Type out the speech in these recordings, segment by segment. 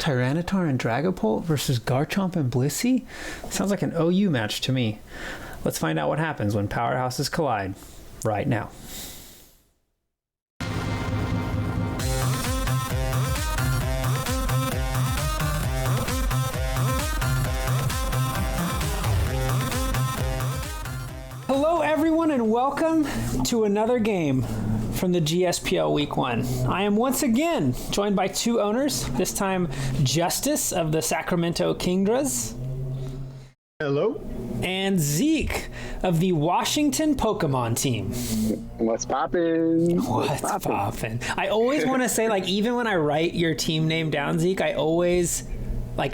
Tyranitar and Dragapult versus Garchomp and Blissey? Sounds like an OU match to me. Let's find out what happens when powerhouses collide right now. Hello everyone and welcome to another game from the GSPL Week 1. I am once again joined by two owners, this time Justice of the Sacramento Kingdras. Hello. And Zeke of the Washington Pokemon team. What's poppin'? What's poppin'? I always want to say, like, even when I write your team name down, Zeke, I always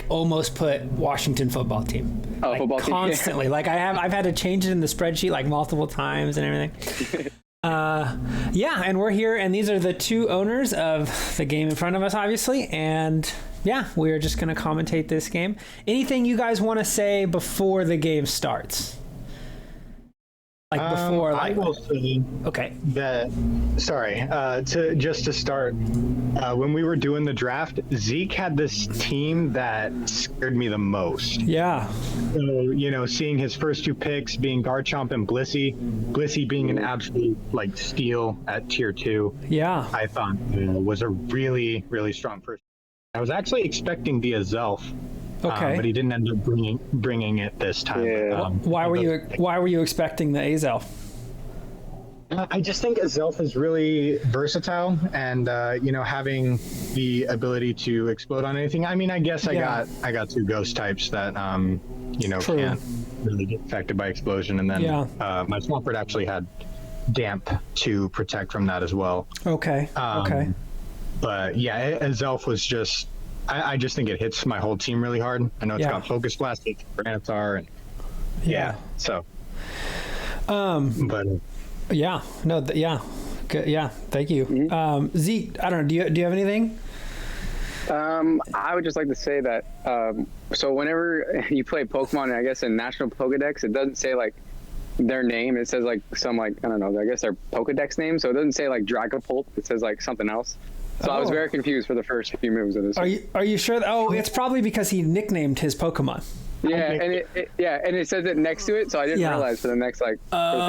almost put Washington football team. Oh, football team. Constantly. Like I've had to change it in the spreadsheet like multiple times and everything. Yeah, and we're here, and these are the two owners of the game in front of us, obviously, and yeah, we're just going to commentate this game. Anything you guys want to say before the game starts? I will say okay. that, to start, when we were doing the draft, Zeke had this team that scared me the most. Yeah. So, seeing his first two picks being Garchomp and Blissey being an absolute, steal at tier 2. Yeah. I thought was a really, really strong first. I was actually expecting the Azelf. Okay. But he didn't end up bringing it this time. Yeah. Why were you expecting the Azelf? I just think Azelf is really versatile, and having the ability to explode on anything. I mean, I guess I got two ghost types that can't really get affected by explosion, and then my Swampert actually had damp to protect from that as well. Okay. Okay. But yeah, Azelf was just. I just think it hits my whole team really hard. I know it's got Focus Blast, it's Tyranitar, and so. Good, thank you. Mm-hmm. Zeke, I don't know. Do you have anything? I would just like to say that so whenever you play Pokemon, I guess in National Pokedex, it doesn't say their name. It says some I don't know. I guess their Pokedex name. So it doesn't say Dragapult. It says something else. So I was very confused for the first few moves of this. Are you sure? It's probably because he nicknamed his Pokemon. Yeah, and it says it next to it, so I didn't realize for the next for the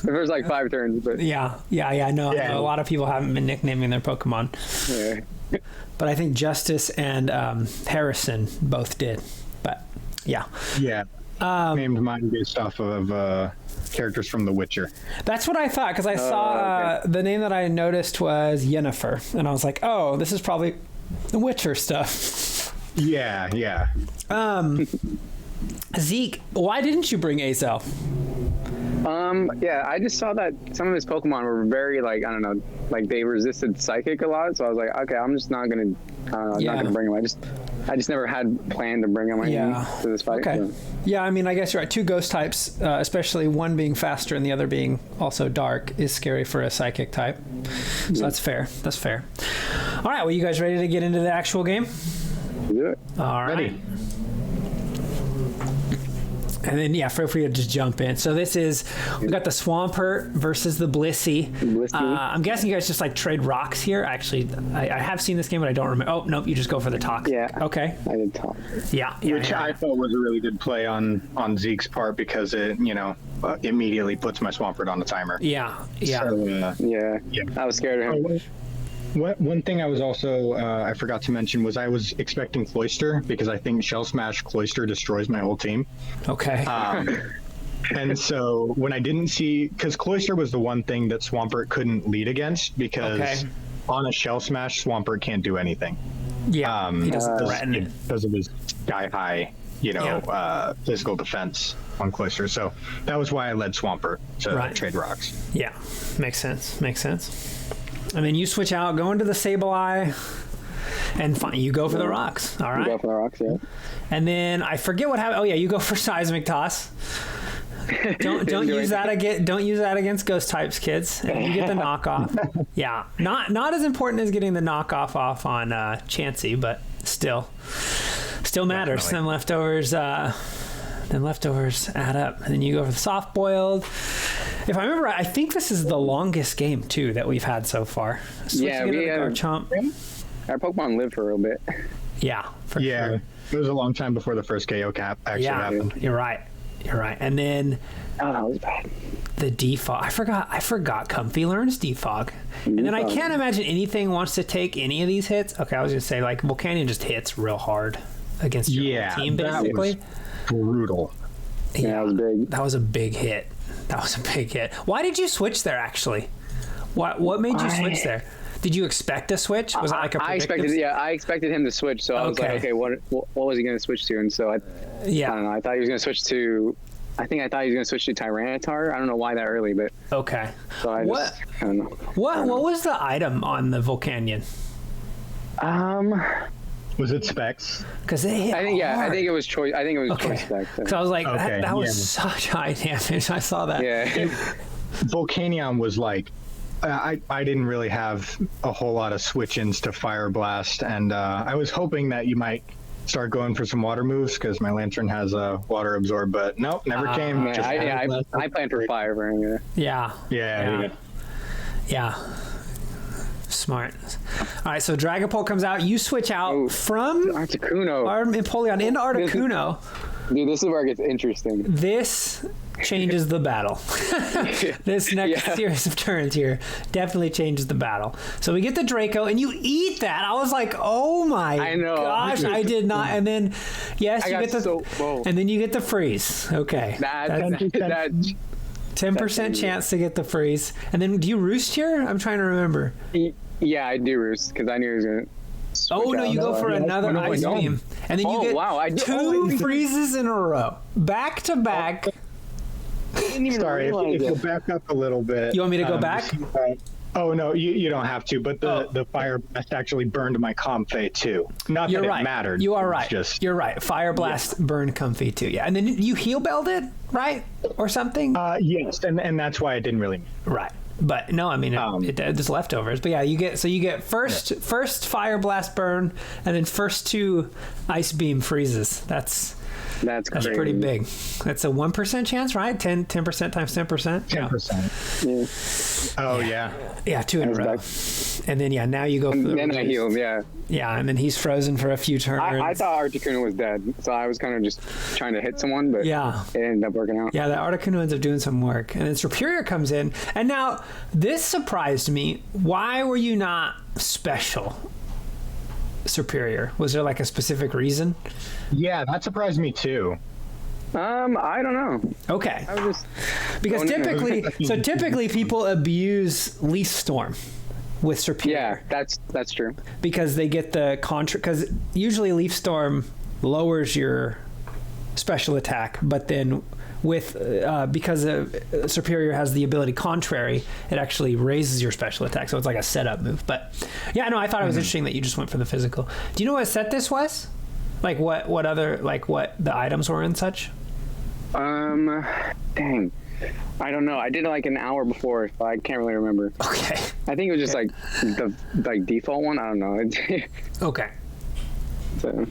first 5 turns. But I know a lot of people haven't been nicknaming their Pokemon. Yeah. But I think Justice and Harrison both did. But yeah. Yeah. Named mine based off of characters from The Witcher. That's what I thought, because I saw the name that I noticed was Yennefer, and I was like, oh, this is probably The Witcher stuff. Yeah. Zeke, why didn't you bring Azelf? I just saw that some of his Pokemon were very they resisted Psychic a lot, so I was like, okay, I'm just not gonna bring him. I just never had planned to bring him to this fight. Okay. So. Yeah, I mean, I guess you're right. Two ghost types, especially one being faster and the other being also dark, is scary for a Psychic type. So that's fair. That's fair. All right, well, you guys ready to get into the actual game? Do it. All right. Ready. And then, feel free to just jump in. So this is, we got the Swampert versus the Blissey. I'm guessing you guys just trade rocks here. Actually, I have seen this game, but I don't remember. Oh, nope, you just go for the talk. Yeah. Okay. I did talk. Yeah. Which I thought was a really good play on Zeke's part, because it, immediately puts my Swampert on the timer. Yeah. So, I was scared of him. One thing I was also, I forgot to mention, was I was expecting Cloyster, because I think Shell Smash Cloyster destroys my whole team. Okay. And so when I didn't see, because Cloyster was the one thing that Swampert couldn't lead against, because on a Shell Smash, Swampert can't do anything. Yeah, he doesn't threaten it. Because of his sky-high, physical defense on Cloyster. So that was why I led Swampert to trade rocks. Yeah, makes sense. And then you switch out, go into the Sableye, and you go for the rocks. All right. You go for the rocks, yeah. And then I forget what happened. Oh yeah, you go for Seismic Toss. Don't use that against ghost types, kids. And you get the knockoff. Yeah, not as important as getting the knockoff off on Chansey, but still matters. Definitely. Then leftovers add up, and then you go for the soft boiled. If I remember right, I think this is the longest game too that we've had so far. Yeah, we have. Garchomp. our Pokemon live for a little bit. Yeah, for sure. It was a long time before the first KO cap actually happened. You're right. And then that was bad. the defog. I forgot Comfey learns defog. And then I can't imagine anything wants to take any of these hits. Okay, I was gonna say like Volcanion just hits real hard against your whole team basically. That was brutal. Yeah, that was big. That was a big hit. Why did you switch there actually? What made you switch there? Did you expect a switch? Was it like a predictive? I expected him to switch. So I was like, okay, what was he going to switch to? And so I don't know. I thought he was going to switch to. I thought he was going to switch to Tyranitar. I don't know why that early, but okay. So I don't know. What was the item on the Volcanion? Was it specs? Because I think it was choice. I think it was choice specs. Because I was like, that was such high damage. I saw that. Yeah. Volcanion was like. I didn't really have a whole lot of switch-ins to Fire Blast, and I was hoping that you might start going for some water moves because my Lantern has a water absorb, but nope, never came. I planned for fire for him. Yeah. Smart. All right, so Dragapult comes out. You switch out from Articuno. Empoleon into Articuno. Dude, this is where it gets interesting. This changes the battle. This next series of turns here definitely changes the battle. So we get the Draco, and you eat that. I was like, oh my gosh, I did not. And then, yes, you get the, and then you get the freeze. Okay. That 10% chance to get the freeze. And then do you roost here? I'm trying to remember. Yeah, I do roost because I knew he was going to. Oh no! You go for another ice beam, and then you get two freezes in a row, back to back. Sorry, if you back up a little bit. You want me to go back? Oh no, you don't have to. But the Fire Blast actually burned my Comfey too. Not that it mattered. You are right. You're right. Fire Blast burned Comfey too. Yeah, and then you heal belled it, right, or something. Yes, and that's why it didn't really. Right. But no, I mean it's leftovers. But yeah, you get first Fire Blast burn, and then first two Ice Beam freezes. That's pretty big. That's a 1% chance, right? 10% times 10%. 10%. Yeah. Oh yeah. Yeah, two in a row. And then now you go. And then I healed. Yeah. Yeah, and then he's frozen for a few turns. I thought Articuno was dead, so I was kind of just trying to hit someone, but it ended up working out. Yeah, the Articuno ends up doing some work, and then Superior comes in, and now this surprised me. Why were you not special Superior? Was there like a specific reason? Yeah, that surprised me too. I don't know. Okay. I was just because typically people abuse Leaf Storm with Superior. Yeah, that's true. Because they get the because usually Leaf Storm lowers your special attack, but then with because Superior has the ability Contrary, it actually raises your special attack, so it's like a setup move. But yeah, no, I thought it was interesting that you just went for the physical. Do you know what set this was? Like what the items were and such? Dang. I don't know. I did it like an hour before, so I can't really remember. Okay. I think it was just like the default one. I don't know. Okay. So.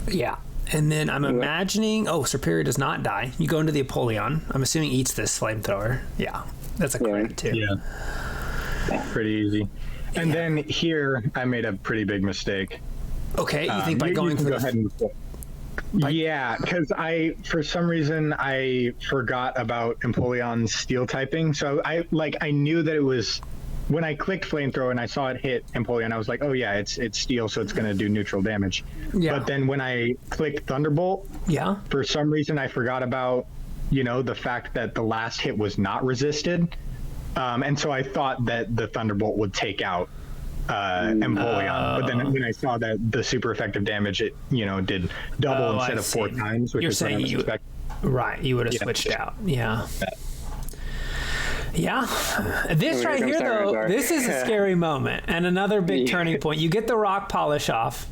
Yeah. And then I'm imagining, Superior does not die. You go into the Empoleon. I'm assuming eats this flamethrower. Yeah. That's a crit too. Yeah. Pretty easy. And then here I made a pretty big mistake. Okay, you think by going for go ahead and yeah, because for some reason I forgot about Empoleon's steel typing. So I knew that it was when I clicked flamethrower and I saw it hit Empoleon, I was like, oh yeah, it's steel, so it's gonna do neutral damage. Yeah. But then when I clicked Thunderbolt, for some reason I forgot about the fact that the last hit was not resisted, and so I thought that the Thunderbolt would take out Empoleon, but then when I saw that the super effective damage, it did double instead of 4 times, which is saying you would have switched out. Yeah. This right here though, this is a scary moment and another big turning point. You get the rock polish off.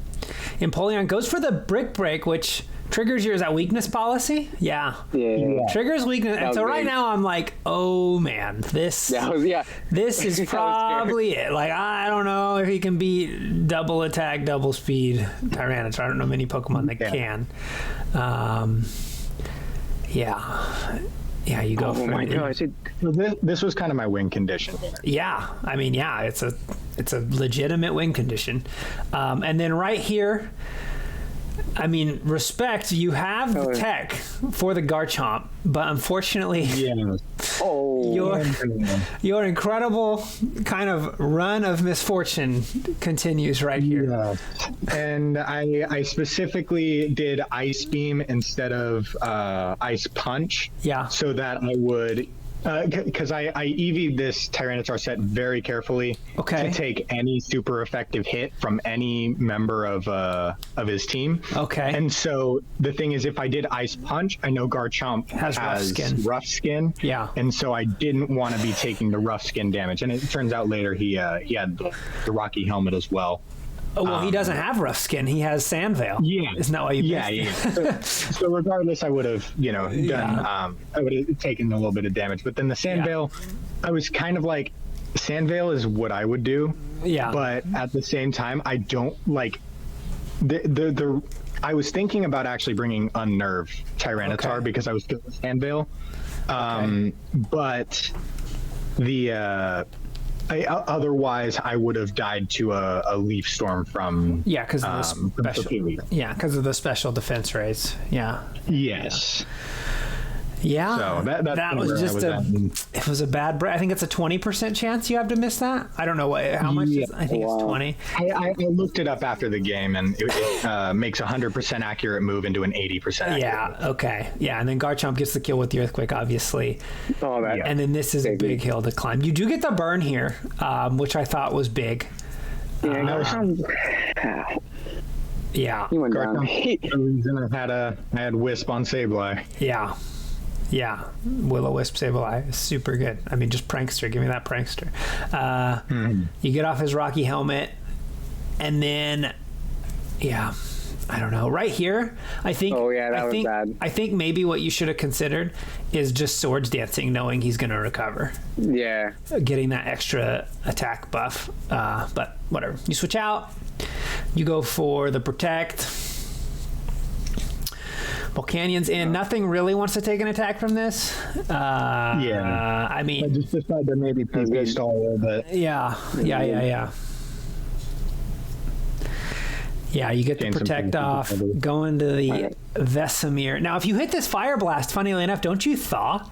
Empoleon goes for the brick break, which triggers your weakness policy. Yeah. Triggers weakness. And so right now I'm like, oh man, this is probably it. Like, I don't know if he can beat double attack, double speed Tyranitar. I don't know many Pokemon that can. Yeah, you go. Oh my gosh! So this was kind of my win condition. Yeah, I mean, yeah, it's a legitimate win condition. And then right here, I mean, respect, you have the tech for the Garchomp, but unfortunately, your incredible kind of run of misfortune continues right here. Yeah. And I specifically did Ice Beam instead of Ice Punch. Yeah. So that I would, because I EV'd this Tyranitar set very carefully to take any super effective hit from any member of his team. Okay. And so the thing is, if I did Ice Punch, I know Garchomp has rough skin. Yeah. And so I didn't want to be taking the rough skin damage. And it turns out later he had the Rocky Helmet as well. Oh, well, he doesn't have rough skin. He has Sand Veil. Yeah. Isn't that why you So regardless, I would have, done, I would have taken a little bit of damage. But then the Sand Veil, I was kind of like, Sand Veil is what I would do. Yeah. But at the same time, I don't like I was thinking about actually bringing Unnerve Tyranitar because I was good with Sand Veil. But the otherwise I would have died to a Leaf Storm from because of the special defense rates. Yes. Yeah, so that was just it was a bad I think it's a 20% chance you have to miss that. I don't know how much I think it's 20. I looked it up after the game, and it makes a 100% accurate move into an 80% accurate move. And then Garchomp gets the kill with the Earthquake, obviously. And then this is a big hill to climb. You do get the burn here, which I thought was big. He went down. The reason I had Wisp on Sableye. Yeah, Will-O-Wisp Sableye is super good. I mean, just Prankster. Give me that Prankster. You get off his Rocky Helmet, and then, I don't know. Right here, I think. Oh yeah, that was bad. I think maybe what you should have considered is just Swords Dancing, knowing he's going to recover. Yeah. Getting that extra attack buff. But whatever. You switch out. You go for the Protect. Volcanions in. Nothing really wants to take an attack from this. I mean, I just decided to maybe PP stall a little bit. Yeah, you get the Protect off, go into the Vesemir. Now, if you hit this Fire Blast, funnily enough, don't you thaw?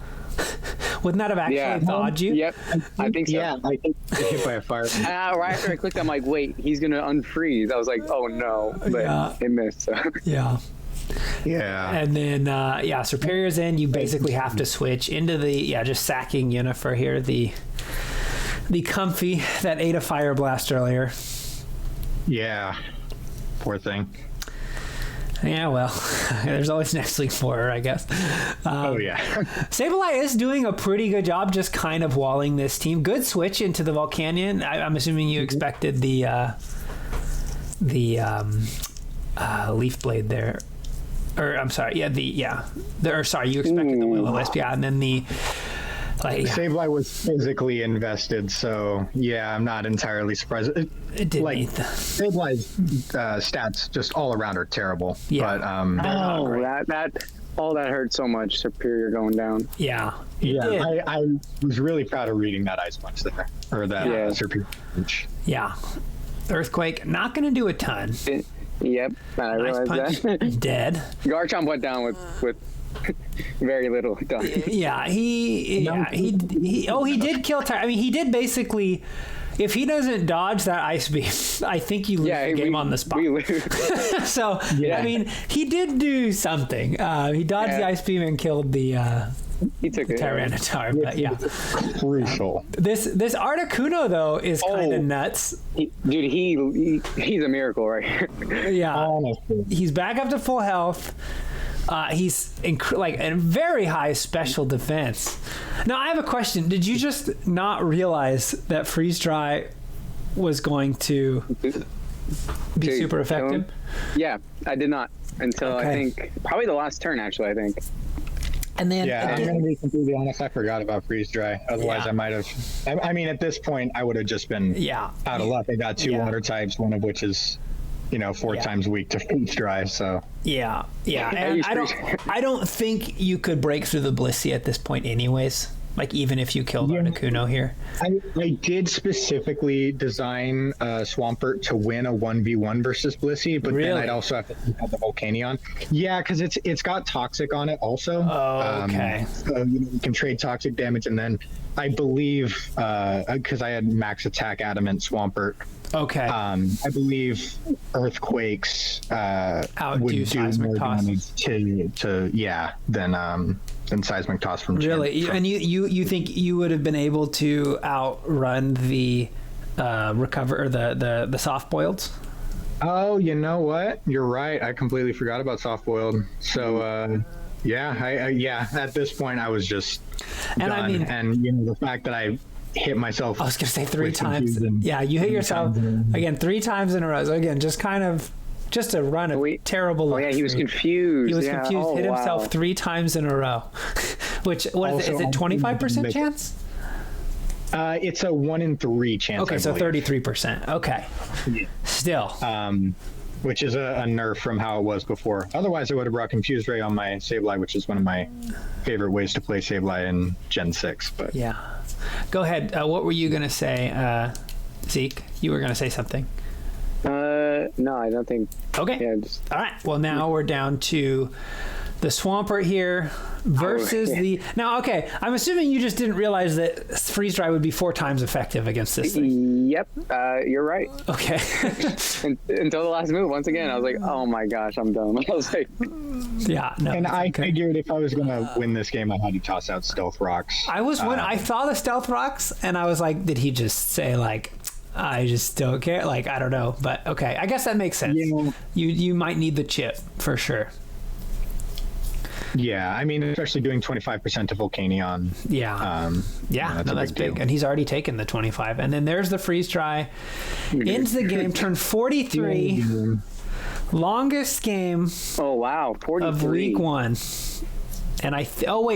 Wouldn't that have actually thawed you? Yep, I think so. Yeah, I think hit by a fire. Right after I clicked, I'm like, wait, he's going to unfreeze. I was like, oh no, but it missed. So. Yeah. And then, Superior's in. You basically have to switch into the, just sacking Yennefer here. The comfy that ate a Fire Blast earlier. Yeah. Poor thing. Yeah, well, there's always next week for her, I guess. Sableye is doing a pretty good job just kind of walling this team. Good switch into the Volcanion. I'm assuming you expected the Leaf Blade there. Or I'm sorry, you expected the Will-O-Wisp, and then the Sableye was physically invested, so I'm not entirely surprised. It didn't need Sableye's stats just all around are terrible. Yeah, but that hurt so much. Superior going down. I was really proud of reading that Ice Punch there, or that Superior Punch. Yeah, Earthquake not going to do a ton. Yep, I realized that. Dead. Garchomp went down with very little done. He did kill Tyr. I mean, he did basically. If he doesn't dodge that Ice Beam, I think you lose the game on the spot. We lose. So I mean, he did do something. He dodged the Ice Beam and killed the. He took the Tyranitar, but crucial. This Articuno though is kind of nuts. He's a miracle right here. Honestly. He's back up to full health. He's a very high special defense. Now I have a question. Did you just not realize that Freeze Dry was going to be super effective? Yeah, I did not until I think probably the last turn. Actually, I think. And then, I'm going to be completely honest. I forgot about Freeze Dry. Otherwise, I might have. I mean, at this point, I would have just been out of luck. I got two water types, one of which is 4 times weak to freeze dry. So yeah. And I don't think you could break through the Blissey at this point, anyways. Like even if you killed Articuno here. I did specifically design Swampert to win a 1v1 versus Blissey, but then I'd also have to have the Volcanion. Yeah, because it's got Toxic on it also. Oh, okay. So you can trade Toxic damage, and then I believe, because I had max attack Adamant Swampert. Okay. I believe Earthquakes would do Seismic more Toss. damage than Seismic Toss from Chin. Really? And you think you would have been able to outrun the recover or the soft boiled? Oh, you know what? You're right. I completely forgot about soft boiled. So at this point I was just done. And the fact that I hit myself. I was gonna say 3 times. Yeah, you hit yourself again 3 times in a row. So again, just to run a terrible. Oh yeah, he was confused. He was confused. Hit himself 3 times in a row. Which is it? 25% chance? It's a 1 in 3 chance. Okay, so 33%. Okay, yeah. Still. Which is a nerf from how it was before. Otherwise, I would have brought Confused Ray on my Sableye, which is one of my favorite ways to play Sableye in Gen 6. But yeah. Go ahead. What were you going to say, Zeke? You were going to say something. No, I don't think. Okay. Yeah, all right. Well, now we're down to the Swampert here versus the... Now, okay, I'm assuming you just didn't realize that Freeze Dry would be 4 times effective against this thing. Yep, you're right. Okay. Until the last move, once again, I was like, oh my gosh, I'm dumb. I was like... Yeah, no. And I figured if I was going to win this game, I had to toss out Stealth Rocks. I saw the Stealth Rocks, and I was like, did he just say, like... I just don't care. Like, I don't know. But, okay, I guess that makes sense. Yeah. You might need the chip, for sure. Yeah, I mean, especially doing 25% to Volcanion. Yeah. That's big. And he's already taken the 25. And then there's the Freeze Dry. Ends the game, turn 43. Longest game. Oh, wow. 43. Of week 1. And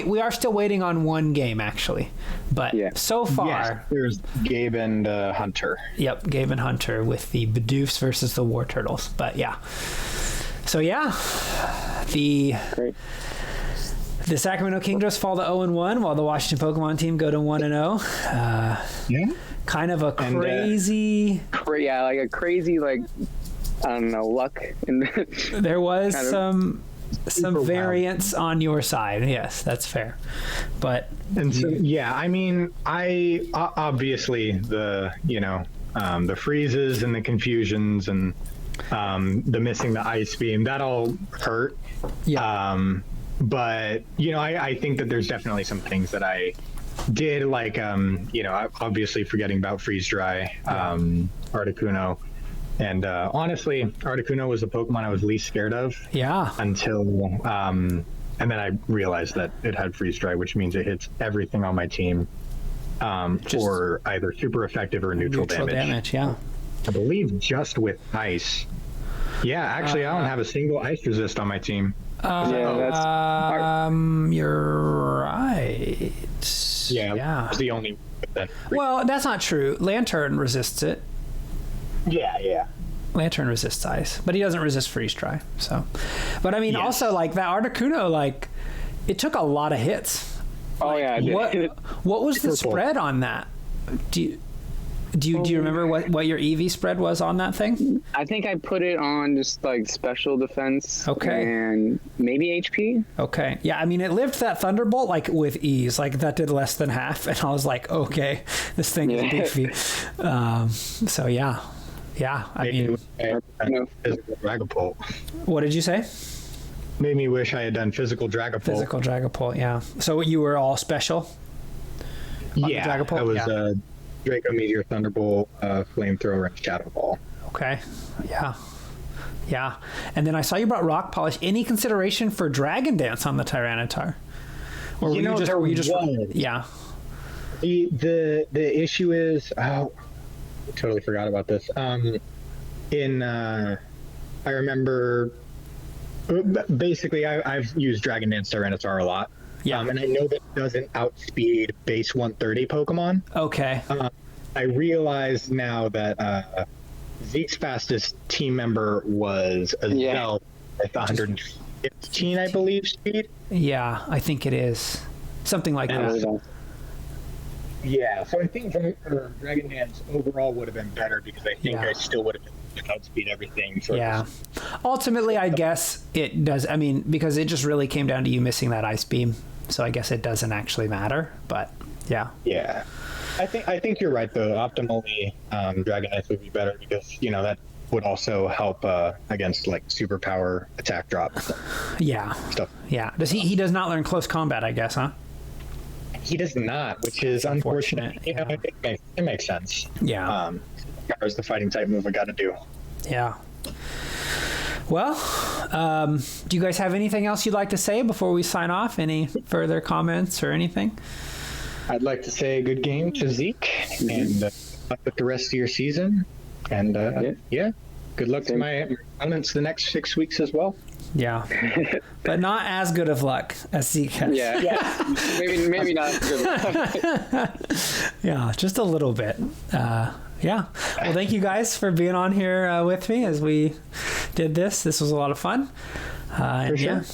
we are still waiting on 1 game, actually. But so far... there's Gabe and Hunter. Yep, Gabe and Hunter with the Bidoofs versus the War Turtles. But, yeah. So, yeah. The Sacramento Kingdras fall to 0-1, while the Washington Pokemon team go to 1-0. Kind of a crazy... like a crazy, like, I don't know, luck. There was some variance on your side. Yes, that's fair. But I mean, I obviously the freezes and the confusions and the missing the ice beam, that all hurt. But I think that there's definitely some things that I did, like obviously forgetting about Freeze Dry, Articuno. And honestly, Articuno was the Pokemon I was least scared of. Yeah. Until, and then I realized that it had Freeze Dry, which means it hits everything on my team for either super effective or neutral damage. Yeah. I believe just with ice. Yeah, actually, I don't have a single ice resist on my team. You're right. Yeah. It's the only. Well, that's not true. Lantern resists it. Yeah. Lantern resists ice, but he doesn't resist Freeze Dry. So, but I mean, also like that Articuno, like it took a lot of hits. Oh yeah. What was the spread on that? Do you remember what your EV spread was on that thing? I think I put it on just like special defense. Okay. And maybe HP. Okay. Yeah. I mean, it lived that Thunderbolt like with ease. Like that did less than half, and I was like, okay, this thing is beefy. So yeah. Yeah, I mean, physical Dragapult. What did you say? Made me wish I had done physical Dragapult. Physical Dragapult, yeah. So you were all special? Yeah, I was Draco Meteor, Thunderbolt, Flamethrower, and Shadow Ball. Okay, yeah. And then I saw you brought Rock Polish. Any consideration for Dragon Dance on the Tyranitar? Or were you just yeah. The issue is... I totally forgot about this. I remember basically I've used Dragon Dance Tyranitar a lot. Yeah. And I know that it doesn't outspeed base 130 Pokemon. Okay. I realize now that Zeke's fastest team member was Azell with 115, I believe, speed. Yeah, I think it is something like that. Yeah, so I think Dragon Dance overall would have been better because I think I still would have been outspeed everything. Ultimately, I guess it does. I mean, because it just really came down to you missing that ice beam. So I guess it doesn't actually matter. But yeah. Yeah. I think you're right though. Optimally, Dragon Dance would be better because that would also help against like superpower attack drops. Yeah. Stuff. Yeah. Does he does not learn close combat, I guess, huh? He does not, which is unfortunate. It makes sense. Yeah. There's the fighting type move I got to do. Yeah. Well, do you guys have anything else you'd like to say before we sign off? Any further comments or anything? I'd like to say good game to Zeke and luck with the rest of your season. And good luck to my opponents the next 6 weeks as well. Yeah, but not as good of luck as Zeke has. Yeah. maybe not as good. Yeah, just a little bit. Yeah. Well, thank you guys for being on here with me as we did this. This was a lot of fun. And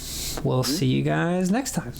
we'll see you guys next time.